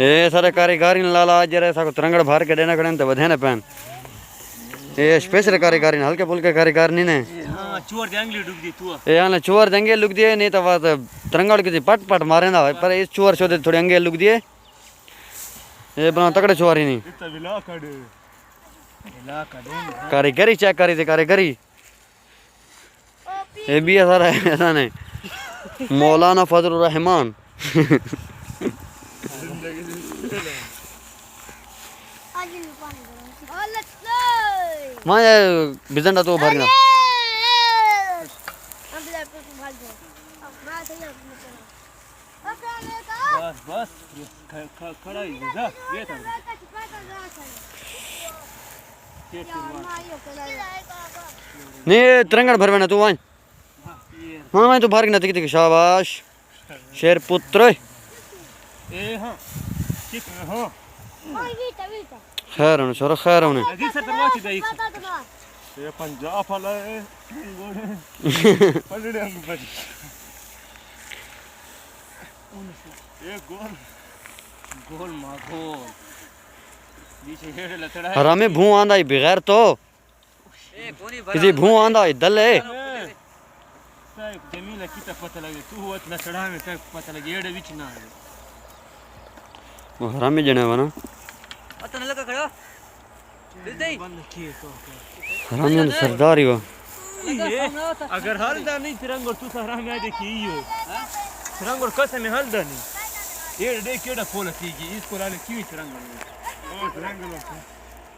ए सारे कारीगरी ने लाला जरे सा को तरंगड़ भर के देना कड़न तो बधे ना पैन ए स्पेशल कारीगरी हल्के फुल्के कारीगर नहीं ने हां चोर जंगली डूब दी तू ए आने चोर जंगे लुक दिए नहीं तो बात तरंगड़ की पट पट मारे ना पर इस चोर छोदे थोड़े अंगे लुक दिए ये बना तकड़े चोर ही नहीं इतना विला कड़े कारीगरी चेक करी थी कारीगरी ये भी सारा ऐसा नहीं मौलाना फजलुर रहमान मां ये बिजंडा तो भरना बस खड़ा ही जा ये था नहीं तिरंगड़ भरवे ना तू वहीं हाँ मैं तो भर के नती की शाबाश शेर पुत्र ए हां ठीक हां खैर होने शोर खैर होने लगी से दरवाजे दे ये पंजाब वाला है पलड़े अंग पर ये गोल मागोल बीच हेड लतड़ा है हरामे भूं आंदा ही बगैर तो किसी भूं आंदा ही दल है साहब जमीला की पता लगे तू हुआ इतना चढ़ा में तक पता लगे एड़े बीच ना है वो हरामे जने वाला पता न लगा खड़ा बंद किए तो हरामे सरदार ही वो अगर हल्दा नहीं तिरंगा तू सहरा में देखी यो तिरंगा कसम में हल्दा नहीं ये देख केड़ा पोला की इसको लाले क्यों तिरंगा नहीं ओ तिरंगा